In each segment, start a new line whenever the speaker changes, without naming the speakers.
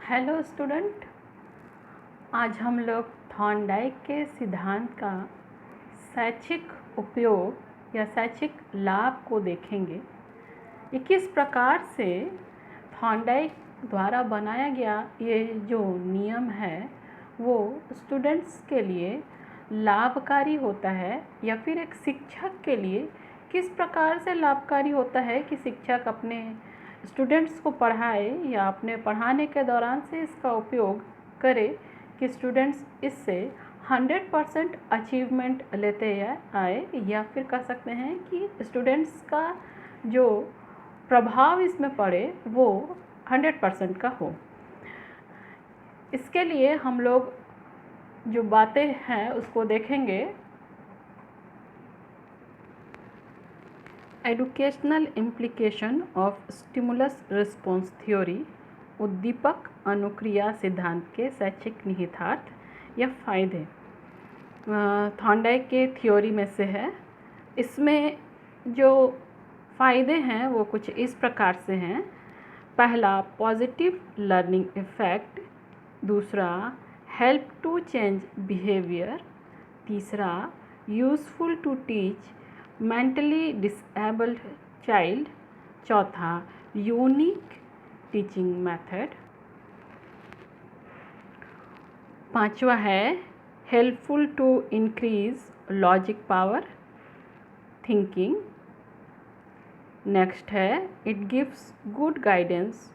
Hello student, आज हम लोग थॉर्नडाइक के सिद्धांत का शैक्षिक उपयोग या शैक्षिक लाभ को देखेंगे। ये किस प्रकार से थॉर्नडाइक द्वारा बनाया गया ये जो नियम है वो स्टूडेंट्स के लिए लाभकारी होता है या फिर एक शिक्षक के लिए किस प्रकार से लाभकारी होता है कि शिक्षक अपने स्टूडेंट्स को पढ़ाए या अपने पढ़ाने के दौरान से इसका उपयोग करे कि स्टूडेंट्स इससे 100% अचीवमेंट लेते आए, या फिर कह सकते हैं कि स्टूडेंट्स का जो प्रभाव इसमें पड़े वो 100% का हो। इसके लिए हम लोग जो बातें हैं उसको देखेंगे। Educational implication of stimulus response theory, उद्दीपक अनुक्रिया सिद्धांत के शैक्षिक निहितार्थ या फायदे थॉर्नडाइक के थ्योरी में से है। इसमें जो फ़ायदे हैं वो कुछ इस प्रकार से हैं। पहला, पॉजिटिव लर्निंग इफ़ेक्ट। दूसरा, हेल्प टू चेंज बिहेवियर। तीसरा, useful to teach mentally disabled child. चौथा, यूनिक टीचिंग मेथड। पांचवा है helpful to increase logic power thinking. Next है it gives good guidance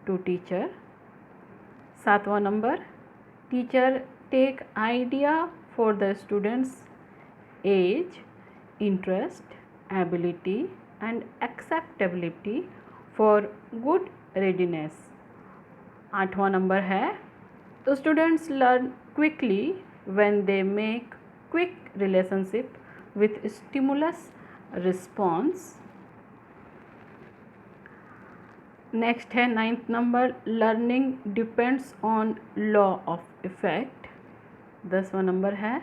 to teacher. सातवां नंबर, teacher take idea for the students age, interest, ability and acceptability for good readiness। आठवां नंबर है students learn quickly when they make quick relationship with stimulus response। Next है ninth number, learning depends on law of effect. 10वां number है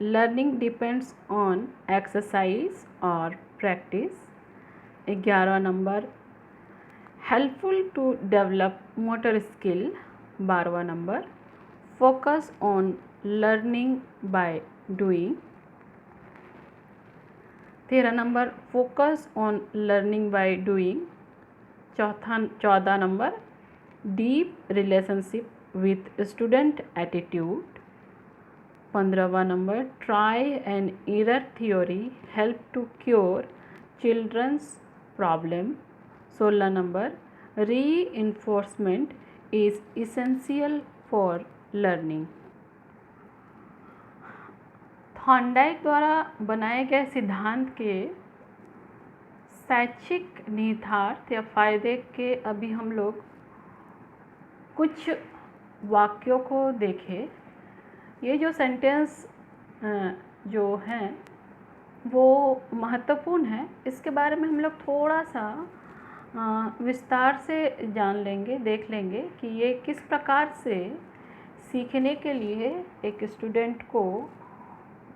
learning depends on exercise और practice. 11वां number, helpful to develop motor skill. 12वां number, focus on learning by doing. 13 number, focus on learning by doing. 14 number, deep relationship with student attitude. 15वां number, try and error theory help to cure children's problem. 16 number, reinforcement is essential for learning. Thorndike द्वारा बनाए गए सिद्धांत के शैक्षिक निहितार्थ या फायदे के अभी हम लोग कुछ वाक्यों को देखें। ये जो सेंटेंस जो हैं वो महत्वपूर्ण है, इसके बारे में हम लोग थोड़ा सा विस्तार से जान लेंगे, देख लेंगे कि ये किस प्रकार से सीखने के लिए एक स्टूडेंट को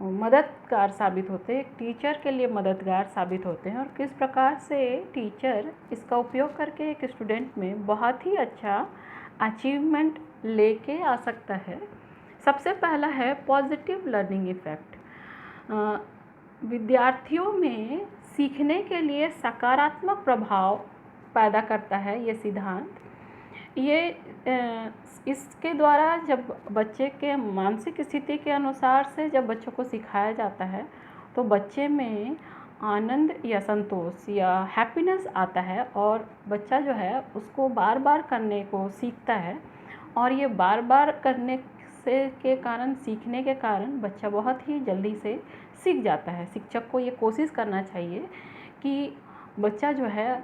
मददगार साबित होते हैं, एक टीचर के लिए मददगार साबित होते हैं, और किस प्रकार से टीचर इसका उपयोग करके एक स्टूडेंट में बहुत ही अच्छा अचीवमेंट लेके आ सकता है। सबसे पहला है पॉजिटिव लर्निंग इफ़ेक्ट। विद्यार्थियों में सीखने के लिए सकारात्मक प्रभाव पैदा करता है ये सिद्धांत। ये इसके द्वारा जब बच्चे के मानसिक स्थिति के अनुसार से जब बच्चों को सिखाया जाता है तो बच्चे में आनंद या संतोष या हैप्पीनेस आता है, और बच्चा जो है उसको बार बार करने को सीखता है, और ये बार बार करने से के कारण, सीखने के कारण बच्चा बहुत ही जल्दी से सीख जाता है। शिक्षक को ये कोशिश करना चाहिए कि बच्चा जो है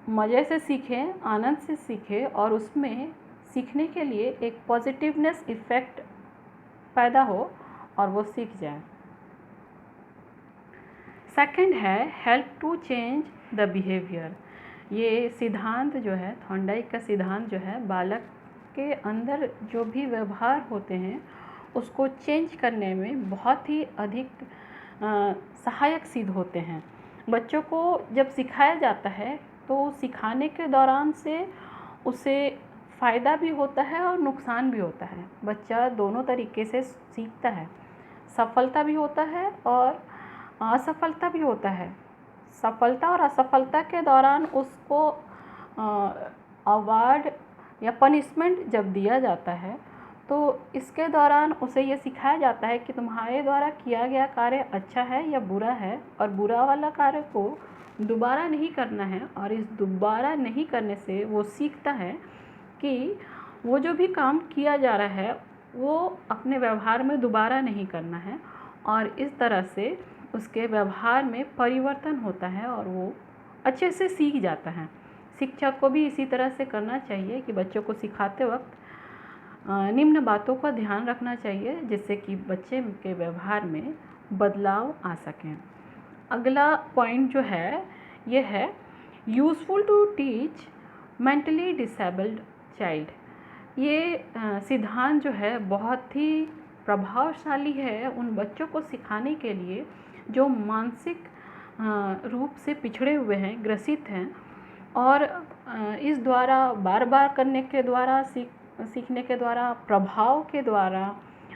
मज़े से सीखे, आनंद से सीखे, और उसमें सीखने के लिए एक पॉजिटिवनेस इफ़ेक्ट पैदा हो और वो सीख जाए। सेकंड है help to change the behaviour. ये सिद्धांत जो है, थॉर्नडाइक का सिद्धांत जो है, बालक के अंदर जो भी व्यवहार होते हैं उसको चेंज करने में बहुत ही अधिक सहायक सिद्ध होते हैं। बच्चों को जब सिखाया जाता है तो सिखाने के दौरान से उसे फ़ायदा भी होता है और नुकसान भी होता है। बच्चा दोनों तरीके से सीखता है, सफलता भी होता है और असफलता भी होता है। सफलता और असफलता के दौरान उसको अवार्ड या पनिशमेंट जब दिया जाता है तो इसके दौरान उसे ये सिखाया जाता है कि तुम्हारे द्वारा किया गया कार्य अच्छा है या बुरा है, और बुरा वाला कार्य को दोबारा नहीं करना है। और इस दोबारा नहीं करने से वो सीखता है कि वो जो भी काम किया जा रहा है वो अपने व्यवहार में दोबारा नहीं करना है, और इस तरह से उसके व्यवहार में परिवर्तन होता है और वो अच्छे से सीख जाता है। शिक्षक को भी इसी तरह से करना चाहिए कि बच्चों को सिखाते वक्त निम्न बातों का ध्यान रखना चाहिए जिससे कि बच्चे के व्यवहार में बदलाव आ सकें। अगला पॉइंट जो है ये है useful to teach mentally disabled child. ये सिद्धांत जो है बहुत ही प्रभावशाली है उन बच्चों को सिखाने के लिए जो मानसिक रूप से पिछड़े हुए हैं, ग्रसित हैं, और इस द्वारा बार बार करने के द्वारा सीखने के द्वारा, प्रभाव के द्वारा,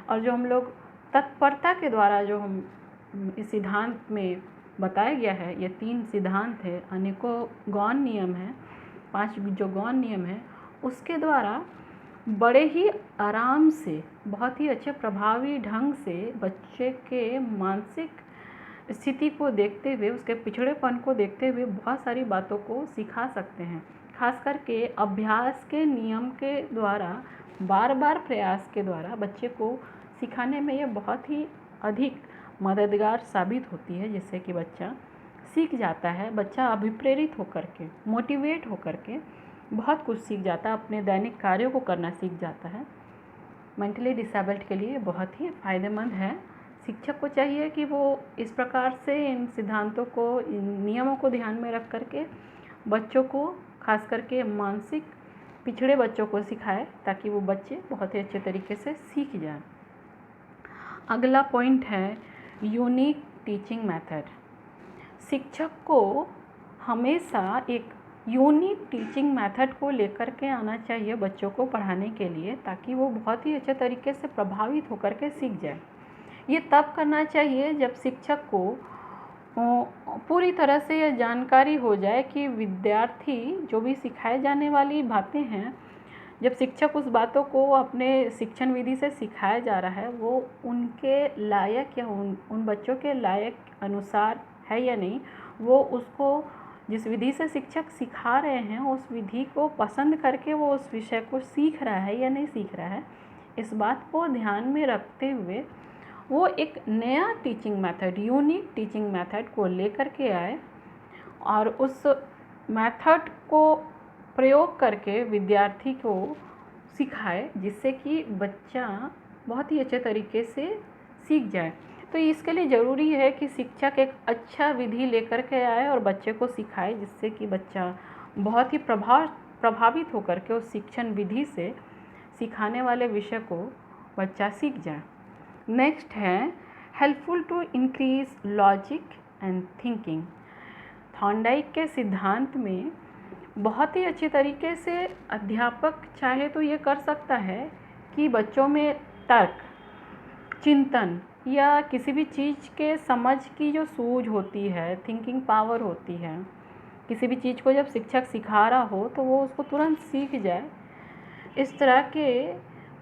और जो हम लोग तत्परता के द्वारा जो हम इस सिद्धांत में बताया गया है, ये 3 सिद्धांत है, अनेकों गौण नियम हैं, 5 जो गौण नियम हैं, उसके द्वारा बड़े ही आराम से, बहुत ही अच्छे प्रभावी ढंग से बच्चे के मानसिक स्थिति को देखते हुए, उसके पिछड़ेपन को देखते हुए बहुत सारी बातों को सिखा सकते हैं। खास करके अभ्यास के नियम के द्वारा, बार बार प्रयास के द्वारा बच्चे को सिखाने में ये बहुत ही अधिक मददगार साबित होती है, जिससे कि बच्चा सीख जाता है। बच्चा अभिप्रेरित होकर के, मोटिवेट होकर के बहुत कुछ सीख जाता है, अपने दैनिक कार्यों को करना सीख जाता है। मेंटली डिसेबल्ड के लिए बहुत ही फ़ायदेमंद है। शिक्षक को चाहिए कि वो इस प्रकार से इन सिद्धांतों को, इन नियमों को ध्यान में रख करके बच्चों को, खास करके मानसिक पिछड़े बच्चों को सिखाए ताकि वो बच्चे बहुत ही अच्छे तरीके से सीख जाएं। अगला पॉइंट है यूनिक टीचिंग मेथड। शिक्षक को हमेशा एक यूनिक टीचिंग मेथड को लेकर के आना चाहिए बच्चों को पढ़ाने के लिए, ताकि वो बहुत ही अच्छे तरीके से प्रभावित होकर के सीख जाए। ये तब करना चाहिए जब शिक्षक को पूरी तरह से यह जानकारी हो जाए कि विद्यार्थी जो भी सिखाए जाने वाली बातें हैं, जब शिक्षक उस बातों को अपने शिक्षण विधि से सिखाया जा रहा है वो उनके लायक या उन बच्चों के लायक अनुसार है या नहीं, वो उसको जिस विधि से शिक्षक सिखा रहे हैं उस विधि को पसंद करके वो उस विषय को सीख रहा है या नहीं सीख रहा है, इस बात को ध्यान में रखते हुए वो एक नया teaching method, unique teaching method को लेकर के आए और उस मेथड को प्रयोग करके विद्यार्थी को सिखाए, जिससे कि बच्चा बहुत ही अच्छे तरीके से सीख जाए। तो इसके लिए ज़रूरी है कि शिक्षक एक अच्छा विधि लेकर के आए और बच्चे को सिखाए, जिससे कि बच्चा बहुत ही प्रभावित होकर के उस शिक्षण विधि से, सिखाने वाले विषय को बच्चा सीख जाए। नेक्स्ट है helpful to increase logic and thinking. Thorndike के सिद्धांत में बहुत ही अच्छे तरीके से अध्यापक चाहे तो ये कर सकता है कि बच्चों में तर्क, चिंतन या किसी भी चीज़ के समझ की जो सूझ होती है, थिंकिंग पावर होती है, किसी भी चीज़ को जब शिक्षक सिखा रहा हो तो वो उसको तुरंत सीख जाए। इस तरह के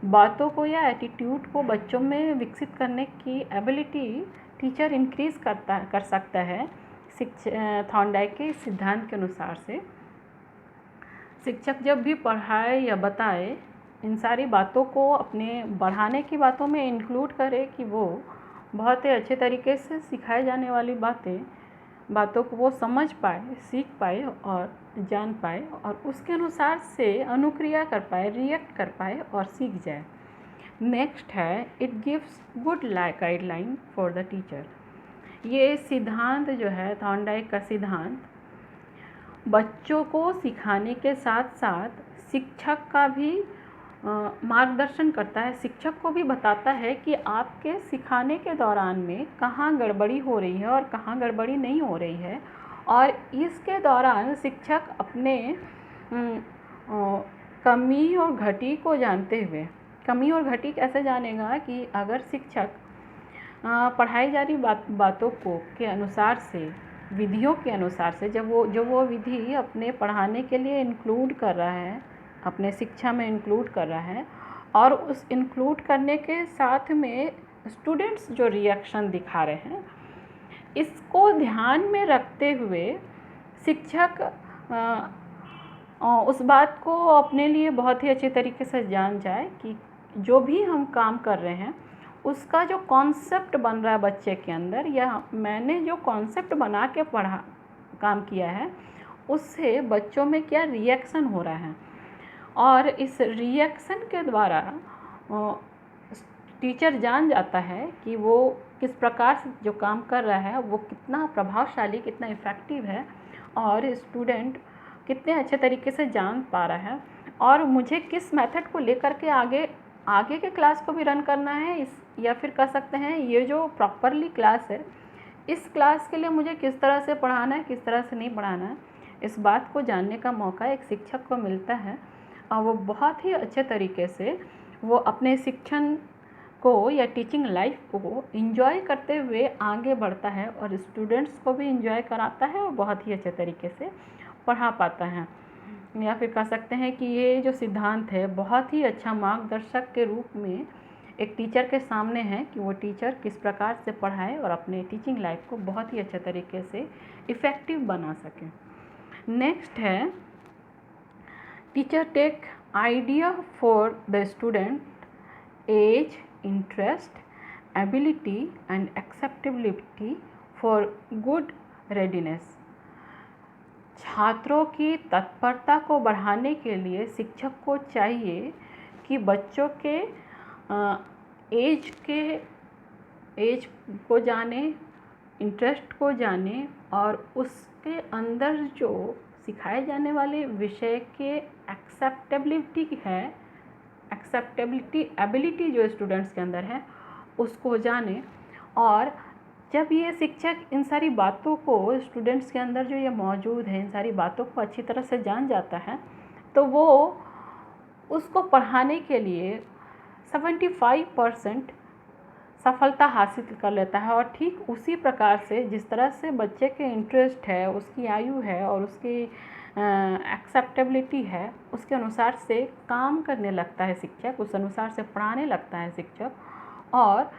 बातों को या एटीट्यूड को बच्चों में विकसित करने की एबिलिटी टीचर इंक्रीज़ कर सकता है। थॉर्नडाइक के सिद्धांत के अनुसार से शिक्षक जब भी पढ़ाए या बताए, इन सारी बातों को अपने बढ़ाने की बातों में इंक्लूड करे कि वो बहुत ही अच्छे तरीके से सिखाए जाने वाली बातों को वो समझ पाए, सीख पाए और जान पाए, और उसके अनुसार से अनुक्रिया कर पाए, रिएक्ट कर पाए और सीख जाए। नेक्स्ट है it gives good guideline for the teacher. ये सिद्धांत जो है थॉर्नडाइक का सिद्धांत बच्चों को सिखाने के साथ साथ शिक्षक का भी मार्गदर्शन करता है। शिक्षक को भी बताता है कि आपके सिखाने के दौरान में कहाँ गड़बड़ी हो रही है और कहाँ गड़बड़ी नहीं हो रही है, और इसके दौरान शिक्षक अपने कमी और घटी को जानते हुए, कमी और घटी कैसे जानेगा कि अगर शिक्षक पढ़ाई जा रही बातों को के अनुसार से, विधियों के अनुसार से जो वो विधि अपने पढ़ाने के लिए इंक्लूड कर रहा है, अपने शिक्षा में इंक्लूड कर रहा है, और उस इंक्लूड करने के साथ में स्टूडेंट्स जो रिएक्शन दिखा रहे हैं, इसको ध्यान में रखते हुए शिक्षक उस बात को अपने लिए बहुत ही अच्छे तरीके से जान जाए कि जो भी हम काम कर रहे हैं उसका जो कॉन्सेप्ट बन रहा है बच्चे के अंदर, या मैंने जो कॉन्सेप्ट बना के काम किया है, उससे बच्चों में क्या रिएक्शन हो रहा है, और इस रिएक्शन के द्वारा टीचर जान जाता है कि वो किस प्रकार से जो काम कर रहा है वो कितना प्रभावशाली, कितना इफ़ेक्टिव है, और स्टूडेंट कितने अच्छे तरीके से जान पा रहा है, और मुझे किस मेथड को लेकर के आगे के क्लास को भी रन करना है, या फिर कह सकते हैं ये जो प्रॉपरली क्लास है, इस क्लास के लिए मुझे किस तरह से पढ़ाना है, किस तरह से नहीं पढ़ाना है, इस बात को जानने का मौका एक शिक्षक को मिलता है, और वो बहुत ही अच्छे तरीके से वो अपने शिक्षण को या टीचिंग लाइफ को एंजॉय करते हुए आगे बढ़ता है, और स्टूडेंट्स को भी एंजॉय कराता है और बहुत ही अच्छे तरीके से पढ़ा पाता है। या फिर कह सकते हैं कि ये जो सिद्धांत है बहुत ही अच्छा मार्गदर्शक के रूप में एक टीचर के सामने है कि वो टीचर किस प्रकार से पढ़ाए और अपने टीचिंग लाइफ को बहुत ही अच्छे तरीके से इफ़ेक्टिव बना सके। नेक्स्ट है, teacher take idea for the student age, interest, ability and acceptability for good readiness. छात्रों की तत्परता को बढ़ाने के लिए शिक्षक को चाहिए कि बच्चों के एज को जाने, इंटरेस्ट को जाने, और उसके अंदर जो सिखाए जाने वाले विषय के एबिलिटी जो स्टूडेंट्स के अंदर है उसको जाने। और जब ये शिक्षक इन सारी बातों को, स्टूडेंट्स के अंदर जो ये मौजूद है, इन सारी बातों को अच्छी तरह से जान जाता है, तो वो उसको पढ़ाने के लिए 75% सफलता हासिल कर लेता है। और ठीक उसी प्रकार से जिस तरह से बच्चे के इंटरेस्ट है, उसकी आयु है और उसकी एक्सेप्टेबिलिटी है, उसके अनुसार से काम करने लगता है शिक्षक, उस अनुसार से पढ़ाने लगता है शिक्षक, और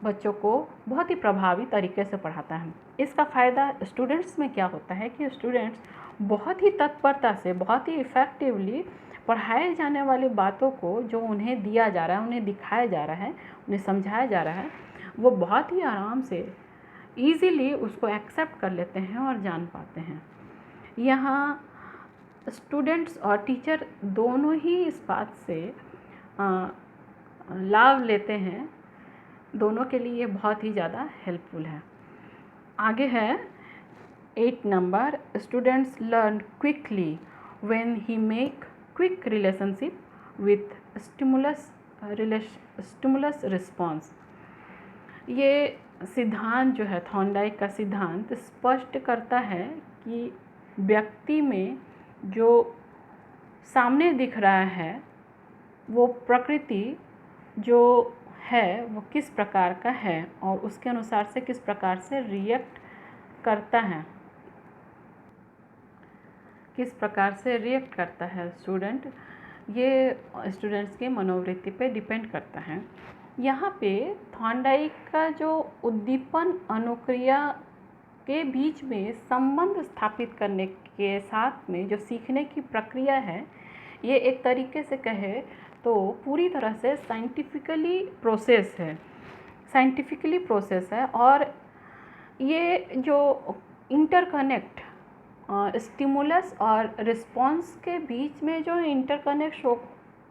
बच्चों को बहुत ही प्रभावी तरीके से पढ़ाता है। इसका फ़ायदा स्टूडेंट्स में क्या होता है कि स्टूडेंट्स बहुत ही तत्परता से, बहुत ही इफ़ेक्टिवली पढ़ाए जाने वाली बातों को, जो उन्हें दिया जा रहा है, उन्हें दिखाया जा रहा है, उन्हें समझाया जा रहा है, वो बहुत ही आराम से ईज़िली उसको एक्सेप्ट कर लेते हैं और जान पाते हैं। यहाँ स्टूडेंट्स और टीचर दोनों ही इस बात से लाभ लेते हैं, दोनों के लिए बहुत ही ज़्यादा हेल्पफुल है। आगे है 8 number, students learn quickly when he make quick relationship with stimulus response. ये सिद्धांत जो है, थॉर्नडाइक का सिद्धांत स्पष्ट करता है कि व्यक्ति में जो सामने दिख रहा है वो प्रकृति जो है वो किस प्रकार का है, और उसके अनुसार से किस प्रकार से रिएक्ट करता है, किस प्रकार से रिएक्ट करता है स्टूडेंट, ये स्टूडेंट्स के मनोवृत्ति पे डिपेंड करता है। यहाँ पे थॉर्नडाइक का जो उद्दीपन अनुक्रिया के बीच में संबंध स्थापित करने के साथ में जो सीखने की प्रक्रिया है, ये एक तरीके से कहे तो पूरी तरह से साइंटिफिकली प्रोसेस है। और ये जो इंटरकनेक्ट स्टिमुलस और रिस्पॉन्स के बीच में जो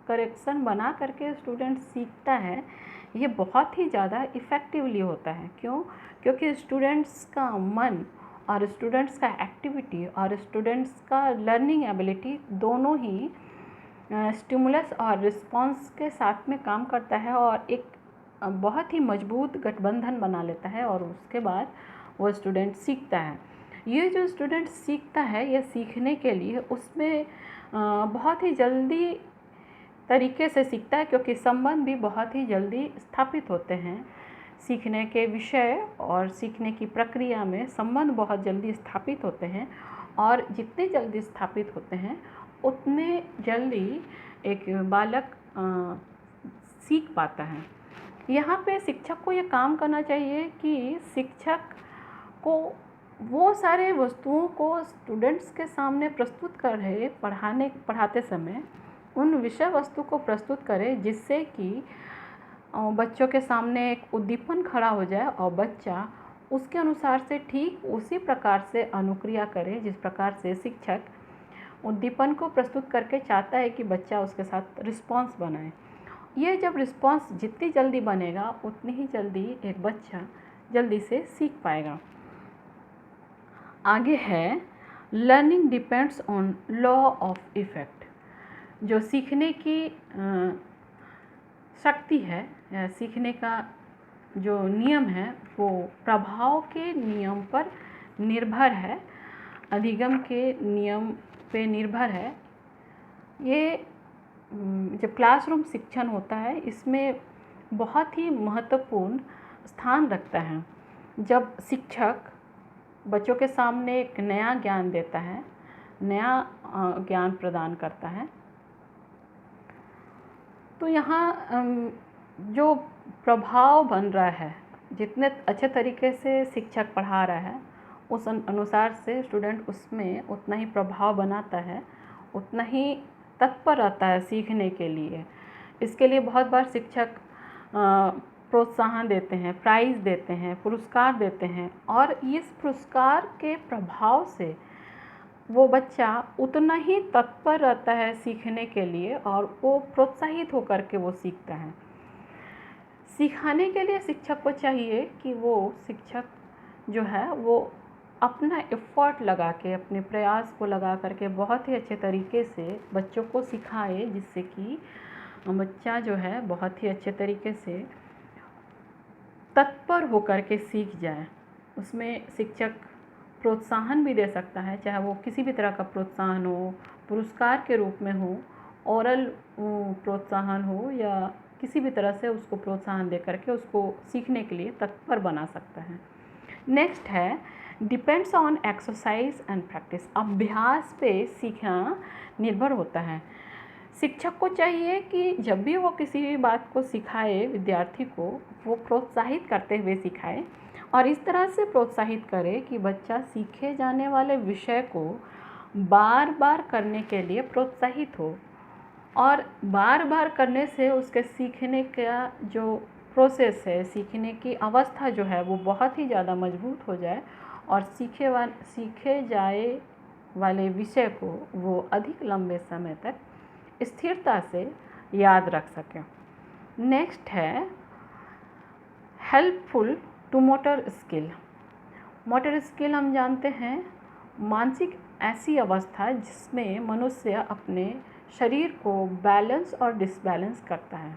करेक्शन बना करके स्टूडेंट सीखता है, ये बहुत ही ज़्यादा इफ़ेक्टिवली होता है। क्यों? क्योंकि स्टूडेंट्स का मन और स्टूडेंट्स का एक्टिविटी और स्टूडेंट्स का लर्निंग एबिलिटी दोनों ही स्टिमुलस और रिस्पॉन्स के साथ में काम करता है, और एक बहुत ही मजबूत गठबंधन बना लेता है, और उसके बाद वो स्टूडेंट सीखता है। ये जो स्टूडेंट सीखता है, ये सीखने के लिए उसमें बहुत ही जल्दी तरीके से सीखता है, क्योंकि संबंध भी बहुत ही जल्दी स्थापित होते हैं। सीखने के विषय और सीखने की प्रक्रिया में संबंध बहुत जल्दी स्थापित होते हैं, और जितने जल्दी स्थापित होते हैं उतने जल्दी एक बालक सीख पाता है। यहाँ पे शिक्षक को ये काम करना चाहिए कि शिक्षक को वो सारे वस्तुओं को स्टूडेंट्स के सामने प्रस्तुत करे, पढ़ाते समय उन विषय वस्तु को प्रस्तुत करे, जिससे कि बच्चों के सामने एक उद्दीपन खड़ा हो जाए और बच्चा उसके अनुसार से ठीक उसी प्रकार से अनुक्रिया करे जिस प्रकार से शिक्षक उद्दीपन को प्रस्तुत करके चाहता है कि बच्चा उसके साथ रिस्पॉन्स बनाए। ये जब रिस्पॉन्स जितनी जल्दी बनेगा उतनी ही जल्दी एक बच्चा जल्दी से सीख पाएगा। आगे है learning depends on law of effect. जो सीखने की शक्ति है या सीखने का जो नियम है वो प्रभाव के नियम पर निर्भर है, अधिगम के नियम पे निर्भर है। ये जब क्लासरूम शिक्षण होता है इसमें बहुत ही महत्वपूर्ण स्थान रखता है। जब शिक्षक बच्चों के सामने एक नया ज्ञान देता है, नया ज्ञान प्रदान करता है, तो यहाँ जो प्रभाव बन रहा है, जितने अच्छे तरीके से शिक्षक पढ़ा रहा है उस अनुसार से स्टूडेंट उसमें उतना ही प्रभाव बनाता है, उतना ही तत्पर रहता है सीखने के लिए। इसके लिए बहुत बार शिक्षक प्रोत्साहन देते हैं, प्राइज़ देते हैं, पुरस्कार देते हैं, और इस पुरस्कार के प्रभाव से वो बच्चा उतना ही तत्पर रहता है सीखने के लिए और वो प्रोत्साहित होकर के वो सीखता है। सिखाने के लिए शिक्षक को चाहिए कि वो शिक्षक जो है वो अपना एफ़र्ट लगा के, अपने प्रयास को लगा करके बहुत ही अच्छे तरीके से बच्चों को सिखाए, जिससे कि बच्चा जो है बहुत ही अच्छे तरीके से तत्पर होकर के सीख जाए। उसमें शिक्षक प्रोत्साहन भी दे सकता है, चाहे वो किसी भी तरह का प्रोत्साहन हो, पुरस्कार के रूप में हो, ओरल प्रोत्साहन हो, या किसी भी तरह से उसको प्रोत्साहन दे करके उसको सीखने के लिए तत्पर बना सकता है। नेक्स्ट है depends on exercise and practice. अभ्यास पे सीखना निर्भर होता है। शिक्षक को चाहिए कि जब भी वो किसी भी बात को सिखाए विद्यार्थी को, वो प्रोत्साहित करते हुए सिखाए, और इस तरह से प्रोत्साहित करे कि बच्चा सीखे जाने वाले विषय को बार बार करने के लिए प्रोत्साहित हो, और बार बार करने से उसके सीखने का जो प्रोसेस है, सीखने की अवस्था जो है वो बहुत ही ज़्यादा मजबूत हो जाए, और सीखे जाए वाले विषय को वो अधिक लंबे समय तक स्थिरता से याद रख सकें। नेक्स्ट है helpful to motor skill. Motor skill हम जानते हैं मानसिक ऐसी अवस्था जिसमें मनुष्य अपने शरीर को बैलेंस और डिसबैलेंस करता है।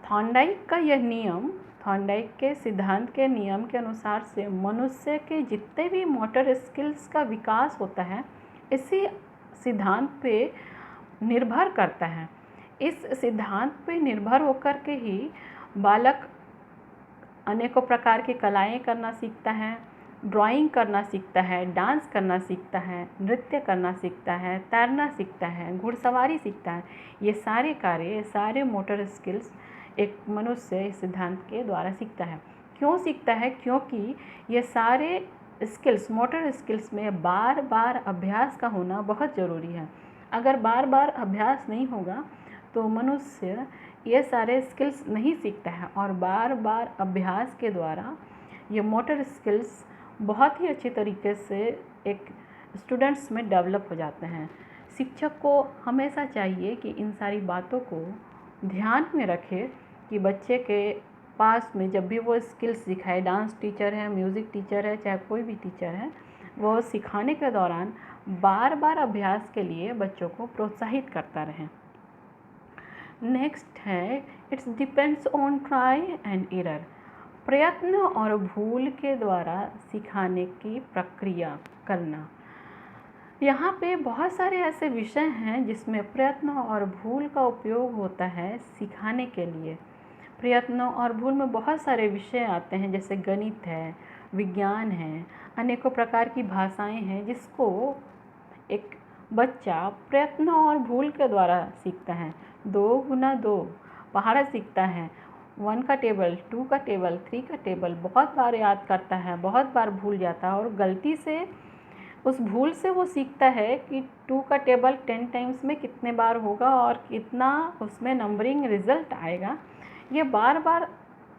थॉर्नडाइक का यह नियम, थॉर्नडाइक के सिद्धांत के नियम के अनुसार से मनुष्य के जितने भी मोटर स्किल्स का विकास होता है इसी सिद्धांत पे निर्भर करता है। इस सिद्धांत पे निर्भर होकर के ही बालक अनेकों प्रकार की कलाएं करना सीखता है, ड्राइंग करना सीखता है, डांस करना सीखता है, नृत्य करना सीखता है, तैरना सीखता है, घुड़सवारी सीखता है। ये सारे कार्य, सारे मोटर स्किल्स एक मनुष्य इस सिद्धांत के द्वारा सीखता है। क्यों सीखता है? क्योंकि ये सारे स्किल्स, मोटर स्किल्स में बार बार अभ्यास का होना बहुत ज़रूरी है। अगर बार बार अभ्यास नहीं होगा तो मनुष्य ये सारे स्किल्स नहीं सीखता है, और बार बार अभ्यास के द्वारा ये मोटर स्किल्स बहुत ही अच्छी तरीके से एक स्टूडेंट्स में डेवलप हो जाते हैं। शिक्षक को हमेशा चाहिए कि इन सारी बातों को ध्यान में रखे कि बच्चे के पास में जब भी वो स्किल्स सिखाए, डांस टीचर है, म्यूज़िक टीचर है, चाहे कोई भी टीचर है, वो सिखाने के दौरान बार बार अभ्यास के लिए बच्चों को प्रोत्साहित करता रहे। नेक्स्ट है it's depends on try and error. प्रयत्न और भूल के द्वारा सिखाने की प्रक्रिया करना। यहाँ पे बहुत सारे ऐसे विषय हैं जिसमें प्रयत्न और भूल का उपयोग होता है सिखाने के लिए। प्रयत्न और भूल में बहुत सारे विषय आते हैं, जैसे गणित है, विज्ञान है, अनेकों प्रकार की भाषाएं हैं जिसको एक बच्चा प्रयत्न और भूल के द्वारा सीखता है। 2 गुना 2 पहाड़ा सीखता है, 1 का टेबल, 2 का टेबल, 3 का टेबल बहुत बार याद करता है, बहुत बार भूल जाता है और गलती से उस भूल से वो सीखता है कि 2 का टेबल 10 टाइम्स में कितने बार होगा और कितना उसमें नंबरिंग रिज़ल्ट आएगा। ये बार बार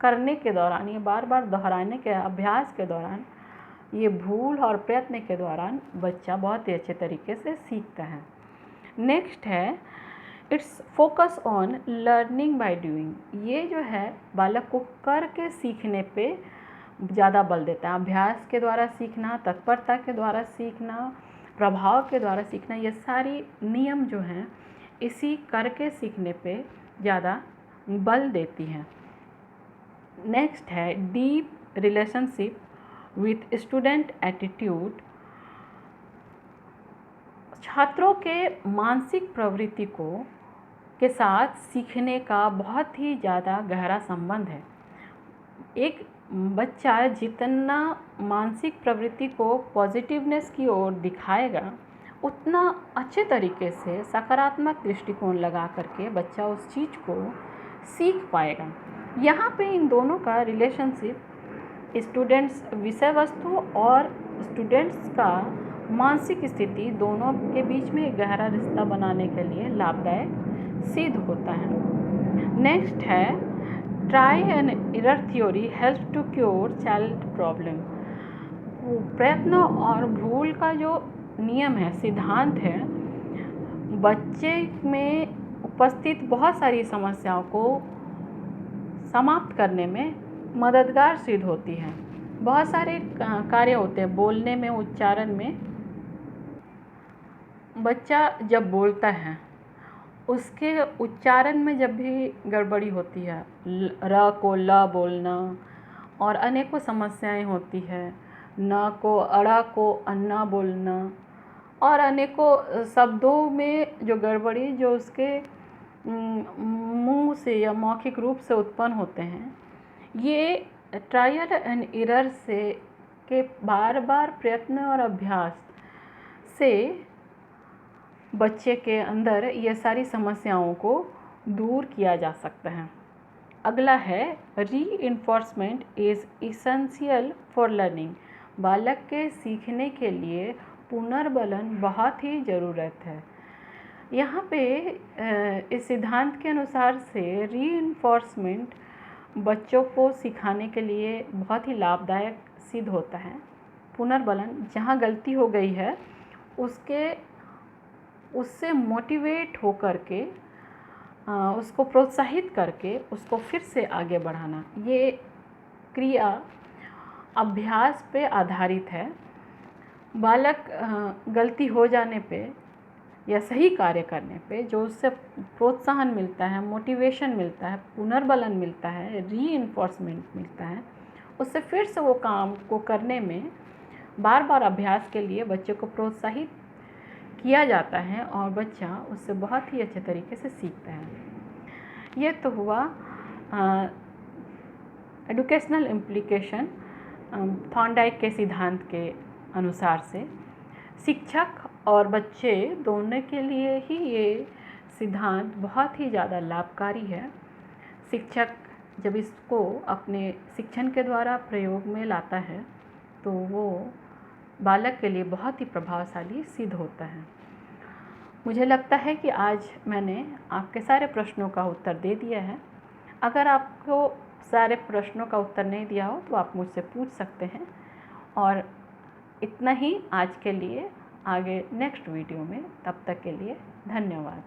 करने के दौरान, ये बार बार दोहराने के अभ्यास के दौरान, ये भूल और प्रयत्न के दौरान बच्चा बहुत ही अच्छे तरीके से सीखता है। नेक्स्ट है it's focus on learning by doing. ये जो है बालक को करके सीखने पे ज़्यादा बल देता है। अभ्यास के द्वारा सीखना, तत्परता के द्वारा सीखना, प्रभाव के द्वारा सीखना, ये सारी नियम जो हैं इसी करके सीखने पे ज़्यादा बल देती हैं। नेक्स्ट है deep relationship with student attitude. छात्रों के मानसिक प्रवृत्ति के साथ सीखने का बहुत ही ज़्यादा गहरा संबंध है। एक बच्चा जितना मानसिक प्रवृत्ति को पॉजिटिवनेस की ओर दिखाएगा, उतना अच्छे तरीके से सकारात्मक दृष्टिकोण लगा करके बच्चा उस चीज़ को सीख पाएगा। यहाँ पे इन दोनों का रिलेशनशिप स्टूडेंट्स, विषय वस्तु और स्टूडेंट्स का मानसिक स्थिति दोनों के बीच में एक गहरा रिश्ता बनाने के लिए लाभदायक सिद्ध होता है। नेक्स्ट है try and error theory help to cure child problem. प्रयत्न और भूल का जो नियम है, सिद्धांत है, बच्चे में उपस्थित बहुत सारी समस्याओं को समाप्त करने में मददगार सिद्ध होती है। बहुत सारे कार्य होते हैं बोलने में, उच्चारण में। बच्चा जब बोलता है उसके उच्चारण में जब भी गड़बड़ी होती है, र को ल बोलना और अनेकों समस्याएं होती है, न को अड़ा को अन्ना बोलना और अनेकों शब्दों में जो गड़बड़ी जो उसके मुंह से या मौखिक रूप से उत्पन्न होते हैं, ये ट्रायल एंड एरर से के बार बार प्रयत्न और अभ्यास से बच्चे के अंदर ये सारी समस्याओं को दूर किया जा सकता है। अगला है reinforcement is essential for learning. बालक के सीखने के लिए पुनर्बलन बहुत ही ज़रूरत है। यहाँ पे इस सिद्धांत के अनुसार से रीइंफोर्समेंट बच्चों को सिखाने के लिए बहुत ही लाभदायक सिद्ध होता है। पुनर्बलन, जहाँ गलती हो गई है उससे मोटिवेट होकर के उसको प्रोत्साहित करके उसको फिर से आगे बढ़ाना, ये क्रिया अभ्यास पे आधारित है। बालक गलती हो जाने पे या सही कार्य करने पे जो उससे प्रोत्साहन मिलता है, मोटिवेशन मिलता है, पुनर्बलन मिलता है, रीइंफोर्समेंट मिलता है, उससे फिर से वो काम को करने में बार बार अभ्यास के लिए बच्चे को प्रोत्साहित किया जाता है और बच्चा उससे बहुत ही अच्छे तरीके से सीखता है। ये तो हुआ एजुकेशनल इम्प्लीकेशन थॉर्नडाइक के सिद्धांत के अनुसार से। शिक्षक और बच्चे दोनों के लिए ही ये सिद्धांत बहुत ही ज़्यादा लाभकारी है। शिक्षक जब इसको अपने शिक्षण के द्वारा प्रयोग में लाता है तो वो बालक के लिए बहुत ही प्रभावशाली सिद्ध होता है। मुझे लगता है कि आज मैंने आपके सारे प्रश्नों का उत्तर दे दिया है। अगर आपको सारे प्रश्नों का उत्तर नहीं दिया हो तो आप मुझसे पूछ सकते हैं। और इतना ही आज के लिए, आगे नेक्स्ट वीडियो में, तब तक के लिए धन्यवाद।